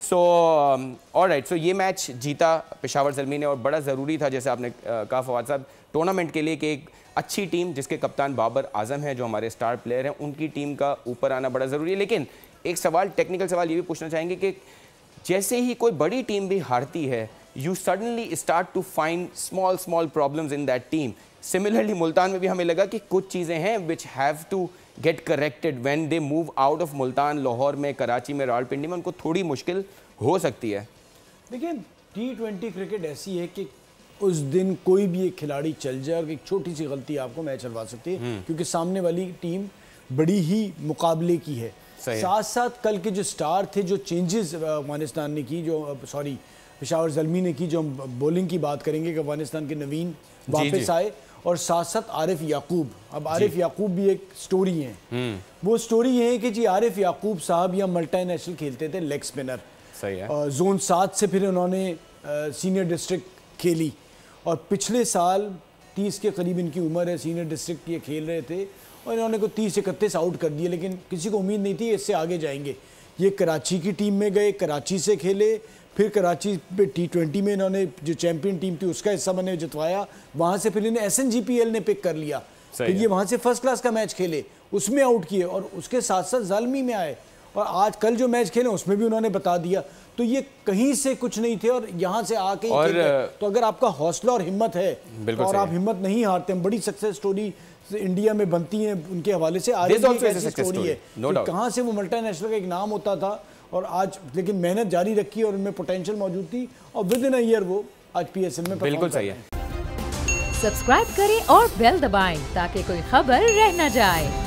So alright, सो ये match जीता पेशावर ज़ल्मी ने और बड़ा ज़रूरी था, जैसे आपने कहा फवाद साहब, टूर्नामेंट के लिए कि एक अच्छी टीम जिसके कप्तान बाबर आजम है, जो हमारे स्टार प्लेयर हैं, उनकी टीम का ऊपर आना बड़ा ज़रूरी है। लेकिन एक सवाल, टेक्निकल सवाल ये भी पूछना चाहेंगे कि जैसे ही कोई बड़ी टीम भी हारती है, you suddenly start to find small problems in that team. Similarly Multan में भी हमें लगा कि कुछ चीज़ें हैं which have to get corrected when they move out of Multan. Lahore में, कराची में, रावलपिंडी में उनको थोड़ी मुश्किल हो सकती है। देखिए, T20 क्रिकेट ऐसी है कि उस दिन कोई भी एक खिलाड़ी चल जाए और एक छोटी सी गलती आपको मैच हरवा सकती है, क्योंकि सामने वाली टीम बड़ी ही मुकाबले की है। साथ साथ कल के जो स्टार थे, जो चेंजेस अफगानिस्तान ने की, जो सॉरी पेशावर ज़ल्मी ने की, जो हम बॉलिंग की बात करेंगे कि अफगानिस्तान के नवीन वापस आए, और साथ साथ आरिफ याकूब। अब आरिफ याकूब भी एक स्टोरी है। वो स्टोरी ये है कि जी आरिफ याकूब साहब या मल्टी नेशनल खेलते थे, लेग स्पिनर। सही है। जोन 7 से फिर उन्होंने सीनियर डिस्ट्रिक्ट खेली, और पिछले साल 30 के करीब इनकी उम्र है, सीनियर डिस्ट्रिक्ट ये खेल रहे थे, और इन्होंने को 30-31 आउट कर दिए। लेकिन किसी को उम्मीद नहीं थी इससे आगे जाएंगे। ये कराची की टीम में गए, कराची से खेले, फिर कराची पे T20 में इन्होंने जो चैंपियन टीम थी उसका हिस्सा बने, जितवाया। वहाँ से फिर इन्हें SNGPL ने पिक कर लिया, फिर ये वहाँ से फर्स्ट क्लास का मैच खेले, उसमें आउट किए, और उसके साथ साथ ज़ल्मी में आए, और आज कल जो मैच खेले उसमें भी उन्होंने बता दिया। तो ये कहीं से कुछ नहीं थे और यहाँ से आके ही खेले। तो अगर आपका हौसला और हिम्मत है और आप हिम्मत नहीं हारते, हम बड़ी सक्सेस स्टोरी इंडिया में बनती है उनके हवाले से। आज ऐसी स्टोरी है कहाँ से वो मल्टी नेशनल का एक नाम होता था, और आज लेकिन मेहनत जारी रखी और उनमें पोटेंशियल मौजूद थी, और विद इन अ ईयर वो आज PSL में बिल्कुल सही है। सब्सक्राइब करें और बेल दबाएं ताकि कोई खबर रह न जाए।